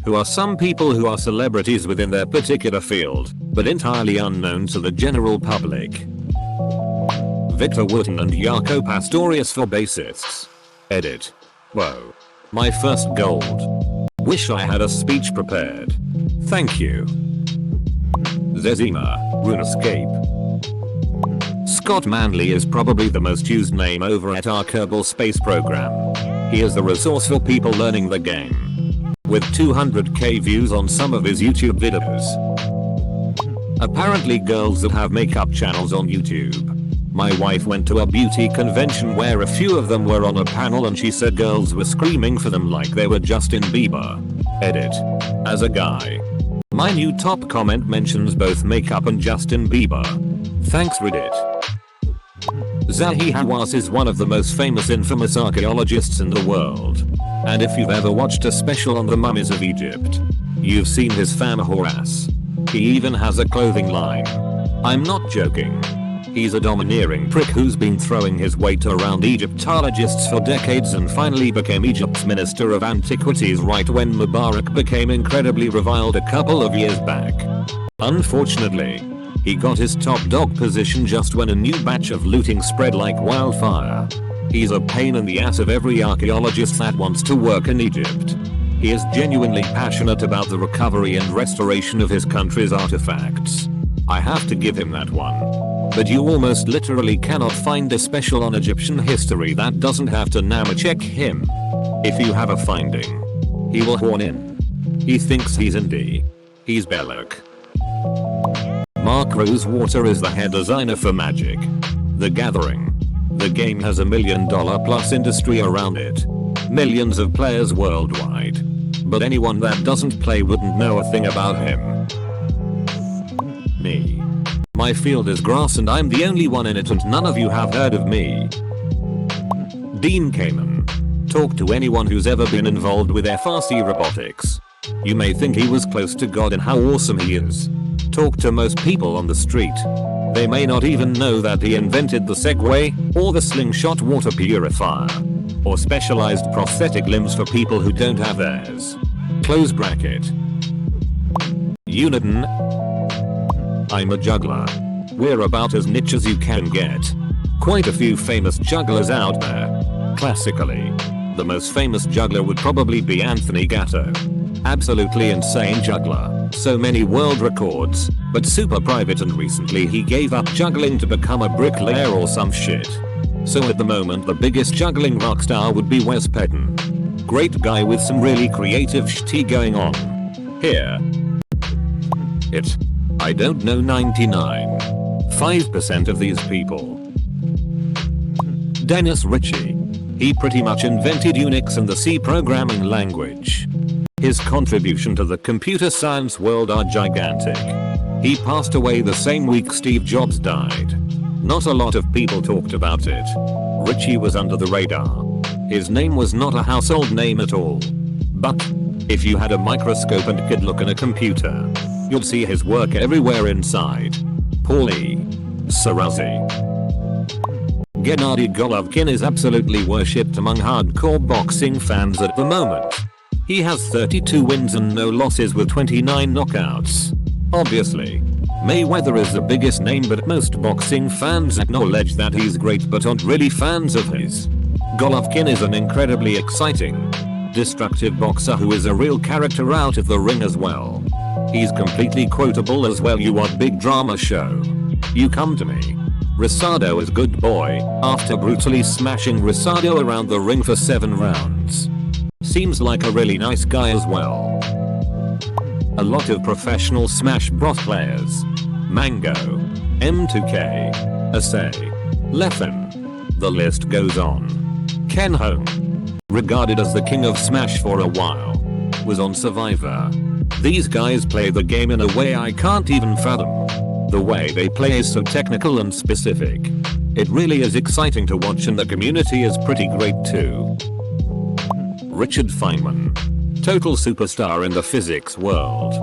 who are some people who are celebrities within their particular field, but entirely unknown to the general public. Victor Wooten and Jaco Pastorius for bassists. Edit. Whoa. My first gold. Wish I had a speech prepared. Thank you. Zezima, RuneScape. Scott Manley is probably the most used name over at our Kerbal Space program. He is the resource for people learning the game. With 200k views on some of his YouTube videos. Apparently girls that have makeup channels on YouTube. My wife went to a beauty convention where a few of them were on a panel and she said girls were screaming for them like they were Justin Bieber. Edit. As a guy. My new top comment mentions both makeup and Justin Bieber. Thanks Reddit. Zahi Hawass is one of the most famous infamous archaeologists in the world. And if you've ever watched a special on the mummies of Egypt, you've seen his fam Horace. He even has a clothing line. I'm not joking. He's a domineering prick who's been throwing his weight around Egyptologists for decades and finally became Egypt's Minister of Antiquities right when Mubarak became incredibly reviled a couple of years back. Unfortunately, he got his top dog position just when a new batch of looting spread like wildfire. He's a pain in the ass of every archaeologist that wants to work in Egypt. He is genuinely passionate about the recovery and restoration of his country's artifacts. I have to give him that one. But you almost literally cannot find a special on Egyptian history that doesn't have to check him. If you have a finding, he will horn in. He thinks he's indie. He's Belloc. Mark Rosewater is the head designer for Magic: The Gathering. The game has $1 million plus industry around it. Millions of players worldwide. But anyone that doesn't play wouldn't know a thing about him. Me. My field is grass and I'm the only one in it and none of you have heard of me. Dean Kamen. Talk to anyone who's ever been involved with FRC robotics. You may think he was close to God and how awesome he is. Talk to most people on the street. They may not even know that he invented the Segway, or the slingshot water purifier, or specialized prosthetic limbs for people who don't have theirs. Close bracket. Uniden. I'm a juggler. We're about as niche as you can get. Quite a few famous jugglers out there. Classically, the most famous juggler would probably be Anthony Gatto. Absolutely insane juggler, so many world records, but super private and recently he gave up juggling to become a bricklayer or some shit. So at the moment the biggest juggling rockstar would be Wes Petton. Great guy with some really creative shit going on. Here. I don't know 99.5% of these people. Dennis Ritchie. He pretty much invented Unix and the C programming language. His contribution to the computer science world are gigantic. He passed away the same week Steve Jobs died. Not a lot of people talked about it. Ritchie was under the radar. His name was not a household name at all. But if you had a microscope and could look in a computer, you'd see his work everywhere inside. Paulie. Sarazi. Gennady Golovkin is absolutely worshipped among hardcore boxing fans at the moment. He has 32 wins and no losses with 29 knockouts. Obviously, Mayweather is the biggest name, but most boxing fans acknowledge that he's great but aren't really fans of his. Golovkin is an incredibly exciting, destructive boxer who is a real character out of the ring as well. He's completely quotable as well. You want big drama show? You come to me. Rosado is good boy, after brutally smashing Rosado around the ring for 7 rounds. Seems like a really nice guy as well. A lot of professional Smash Bros players. Mango. M2K. Asay. Leffen. The list goes on. Ken Hone. Regarded as the king of Smash for a while. Was on Survivor. These guys play the game in a way I can't even fathom. The way they play is so technical and specific. It really is exciting to watch and the community is pretty great too. Richard Feynman. Total superstar in the physics world.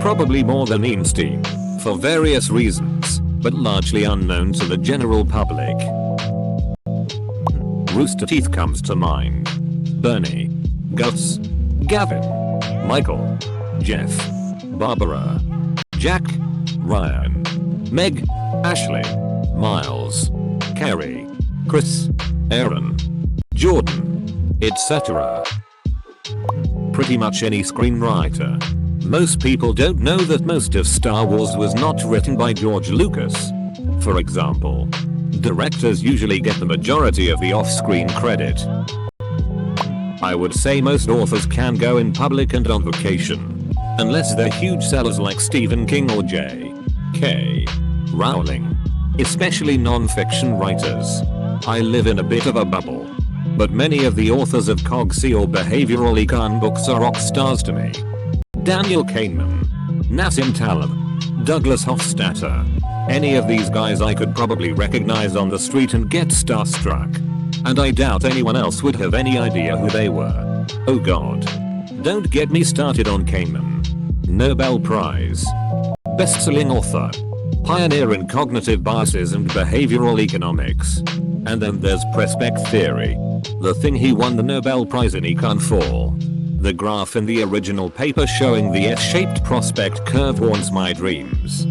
Probably more than Einstein, for various reasons, but largely unknown to the general public. Rooster Teeth comes to mind. Bernie. Gus. Gavin. Michael, Jeff, Barbara, Jack, Ryan, Meg, Ashley, Miles, Carrie, Chris, Aaron, Jordan, etc. Pretty much any screenwriter. Most people don't know that most of Star Wars was not written by George Lucas. For example, directors usually get the majority of the off-screen credit. I would say most authors can go in public and on vacation. Unless they're huge sellers like Stephen King or J.K. Rowling. Especially non-fiction writers. I live in a bit of a bubble. But many of the authors of COGC or behavioral econ books are rock stars to me. Daniel Kahneman, Nassim Taleb, Douglas Hofstadter. Any of these guys I could probably recognize on the street and get starstruck. And I doubt anyone else would have any idea who they were. Oh god. Don't get me started on Kahneman. Nobel Prize. Best-selling author. Pioneer in cognitive biases and behavioral economics. And then there's prospect theory. The thing he won the Nobel Prize in Econ for. The graph in the original paper showing the S-shaped prospect curve haunts my dreams.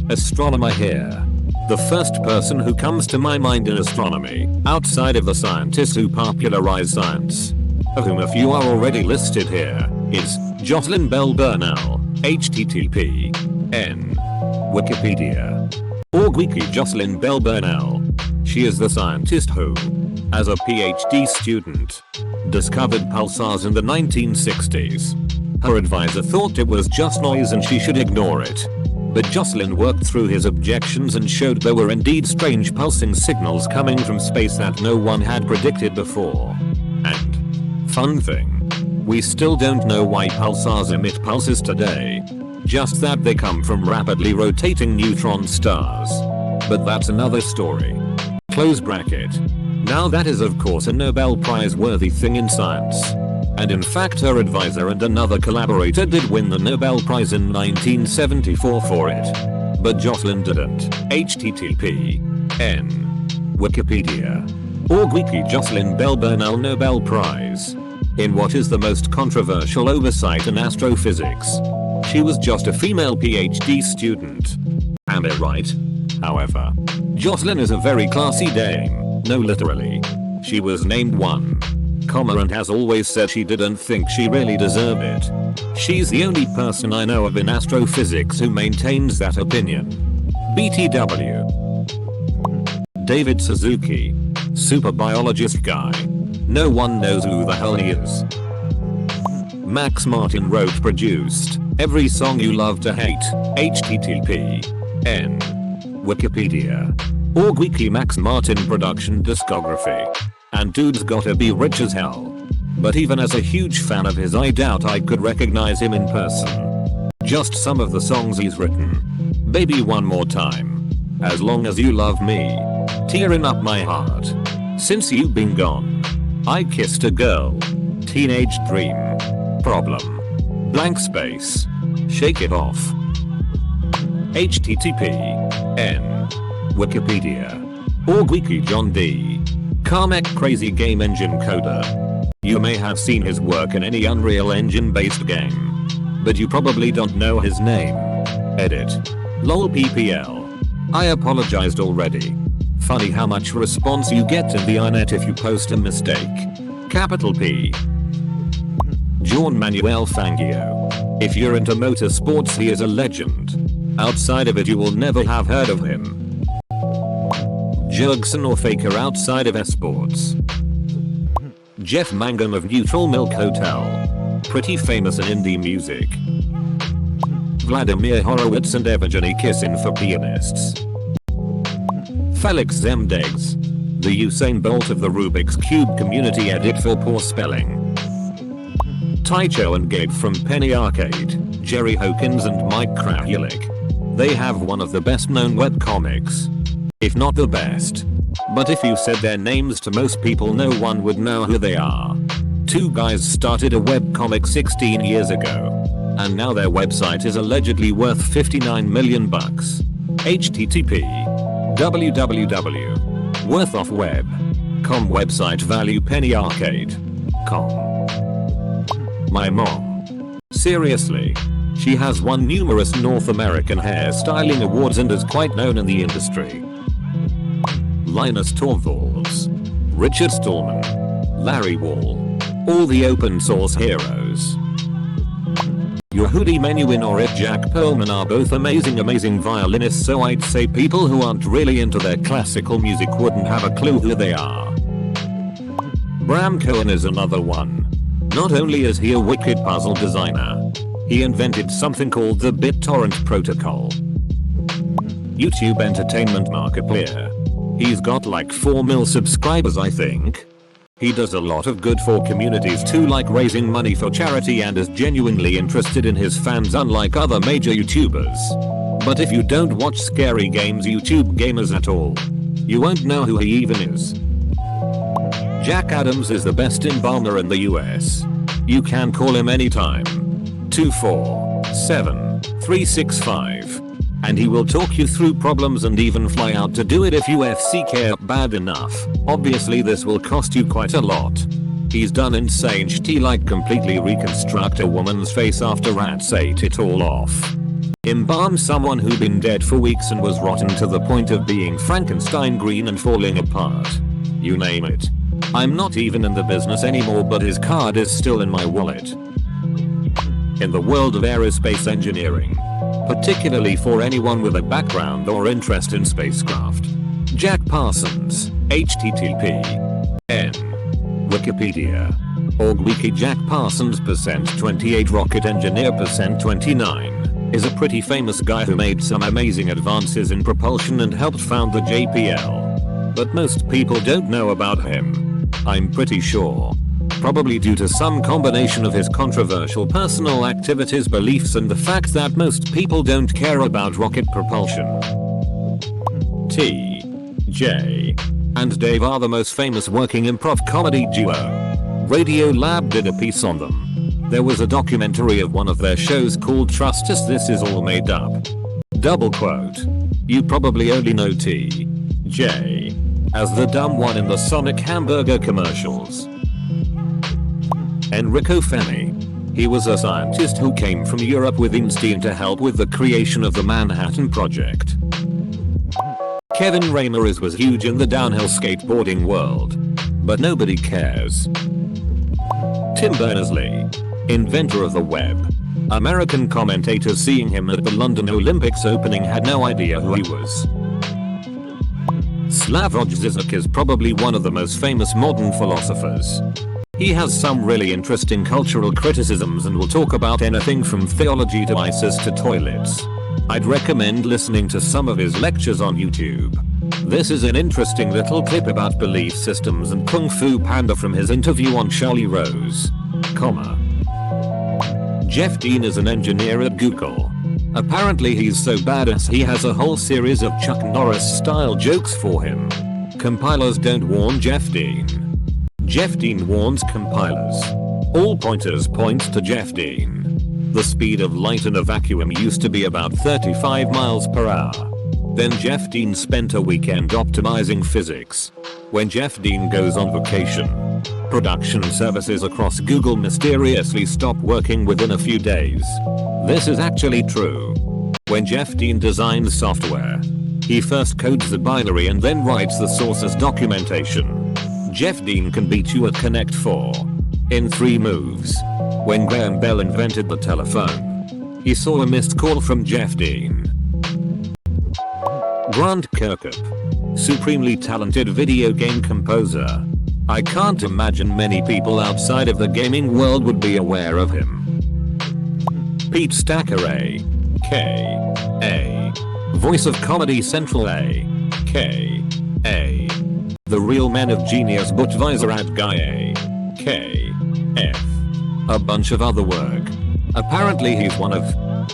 Astronomer here. The first person who comes to my mind in astronomy, outside of the scientists who popularize science, of whom a few are already listed here, is Jocelyn Bell Burnell, http://n. Wikipedia. Wiki Jocelyn Bell Burnell. She is the scientist who, as a PhD student, discovered pulsars in the 1960s. Her advisor thought it was just noise and she should ignore it. But Jocelyn worked through his objections and showed there were indeed strange pulsing signals coming from space that no one had predicted before. And, fun thing, we still don't know why pulsars emit pulses today. Just that they come from rapidly rotating neutron stars. But that's another story. Close bracket. Now that is of course a Nobel Prize worthy thing in science. And in fact her advisor and another collaborator did win the Nobel Prize in 1974 for it. But Jocelyn didn't. http://n. Wikipedia. Wiki Jocelyn Bell Burnell Nobel Prize. In what is the most controversial oversight in astrophysics. She was just a female PhD student. Am I right? However, Jocelyn is a very classy dame. No, literally. She was named one, and has always said she didn't think she really deserved it. She's the only person I know of in astrophysics who maintains that opinion. BTW. David Suzuki. Super biologist guy. No one knows who the hell he is. Max Martin wrote produced Every Song You Love to Hate. http://n. Wikipedia. Wiki Max Martin production discography. And dude's gotta be rich as hell. But even as a huge fan of his I doubt I could recognize him in person. Just some of the songs he's written. Baby One More Time. As Long As You Love Me. Tearing Up My Heart. Since You've Been Gone. I Kissed a Girl. Teenage Dream. Problem. Blank Space. Shake It Off. http://n. Wikipedia. Wiki John D. Carmack Crazy Game Engine Coder. You may have seen his work in any Unreal Engine based game. But you probably don't know his name. Edit. Lol PPL. I apologized already. Funny how much response you get in the internet if you post a mistake. Capital P. Juan Manuel Fangio. If you're into motorsports he is a legend. Outside of it you will never have heard of him. Jurgson or Faker outside of esports. Jeff Mangum of Neutral Milk Hotel. Pretty famous in indie music. Vladimir Horowitz and Evgeny Kissin for pianists. Felix Zemdegs. The Usain Bolt of the Rubik's Cube community edit for poor spelling. Tycho and Gabe from Penny Arcade. Jerry Hawkins and Mike Krahulik. They have one of the best known webcomics. If not the best. But if you said their names to most people no one would know who they are. Two guys started a webcomic 16 years ago. And now their website is allegedly worth $59 million. http: www.worthoffweb.com website value penny arcade.com. My mom. Seriously. She has won numerous North American hairstyling awards and is quite known in the industry. Linus Torvalds, Richard Stallman, Larry Wall. All the open source heroes. Yehudi Menuhin or if Jack Perlman are both amazing violinists, so I'd say people who aren't really into their classical music wouldn't have a clue who they are. Bram Cohen is another one. Not only is he a wicked puzzle designer, he invented something called the BitTorrent protocol. YouTube entertainment markiplier. He's got like 4 mil subscribers I think. He does a lot of good for communities too, like raising money for charity, and is genuinely interested in his fans unlike other major YouTubers. But if you don't watch Scary Games YouTube gamers at all, you won't know who he even is. Jack Adams is the best embalmer in the US. You can call him anytime. 247-365. And he will talk you through problems and even fly out to do it if you care bad enough. Obviously this will cost you quite a lot. He's done insane shit like completely reconstruct a woman's face after rats ate it all off. Embalm someone who'd been dead for weeks and was rotten to the point of being Frankenstein green and falling apart. You name it. I'm not even in the business anymore, but his card is still in my wallet. In the world of aerospace engineering, particularly for anyone with a background or interest in spacecraft, Jack Parsons, http://n Wikipedia org wiki Jack Parsons %28 rocket engineer %29 is a pretty famous guy who made some amazing advances in propulsion and helped found the JPL. But most people don't know about him. I'm pretty sure. Probably due to some combination of his controversial personal activities, beliefs, and the fact that most people don't care about rocket propulsion. T, J, and Dave are the most famous working improv comedy duo. Radiolab did a piece on them. There was a documentary of one of their shows called Trust Us, This Is All Made Up. Double quote. You probably only know T, J, as the dumb one in the Sonic hamburger commercials. Enrico Fermi. He was a scientist who came from Europe with Einstein to help with the creation of the Manhattan Project. Kevin Raymer was huge in the downhill skateboarding world, but nobody cares. Tim Berners-Lee, inventor of the web. American commentators seeing him at the London Olympics opening had no idea who he was. Slavoj Žižek is probably one of the most famous modern philosophers. He has some really interesting cultural criticisms and will talk about anything from theology to ISIS to toilets. I'd recommend listening to some of his lectures on YouTube. This is an interesting little clip about belief systems and Kung Fu Panda from his interview on Charlie Rose, Jeff Dean is an engineer at Google. Apparently he's so badass he has a whole series of Chuck Norris style jokes for him. Compilers don't warn Jeff Dean. Jeff Dean warns compilers. All pointers point to Jeff Dean. The speed of light in a vacuum used to be about 35 miles per hour. Then Jeff Dean spent a weekend optimizing physics. When Jeff Dean goes on vacation, production services across Google mysteriously stop working within a few days. This is actually true. When Jeff Dean designs software, he first codes the binary and then writes the source's documentation. Jeff Dean can beat you at Connect 4 in 3 moves. When Graham Bell invented the telephone, he saw a missed call from Jeff Dean. Grant Kirkhope, supremely talented video game composer. I can't imagine many people outside of the gaming world would be aware of him. Pete Stacker A.K.A. Voice of Comedy Central A.K.A. The Real Men of Genius Budweiser ad guy A.K.F. A bunch of other work. Apparently he's one of,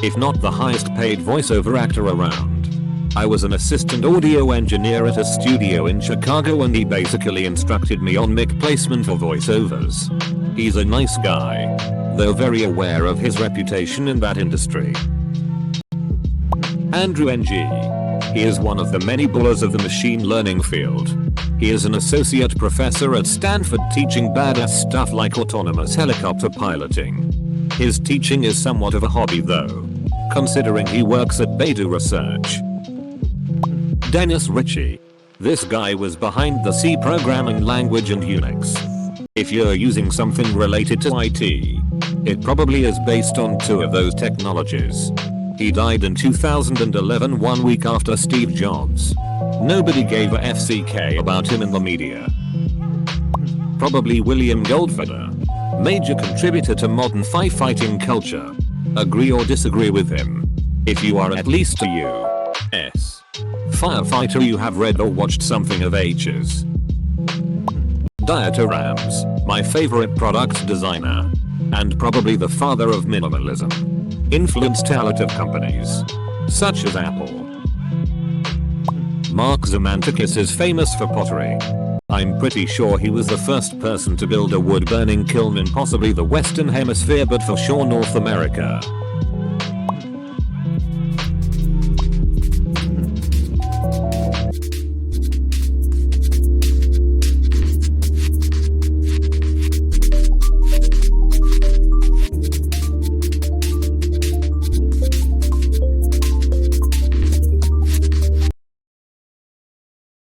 if not the highest paid voiceover actor around. I was an assistant audio engineer at a studio in Chicago and he basically instructed me on mic placement for voiceovers. He's a nice guy, though very aware of his reputation in that industry. Andrew Ng. He is one of the many bullers of the machine learning field. He is an associate professor at Stanford teaching badass stuff like autonomous helicopter piloting. His teaching is somewhat of a hobby though, considering he works at Beta Research. Dennis Ritchie. This guy was behind the C programming language and Unix. If you're using something related to IT, it probably is based on two of those technologies. He died in 2011, 1 week after Steve Jobs. Nobody gave a FCK about him in the media. Probably William Goldfeder. Major contributor to modern firefighting culture. Agree or disagree with him? If you are at least a U.S. firefighter, you have read or watched something of H's. Dieter Rams, my favorite product designer. And probably the father of minimalism. Influenced talent of companies such as Apple. Mark Zamantakis is famous for pottery. I'm pretty sure he was the first person to build a wood burning kiln in possibly the Western Hemisphere, but for sure North America.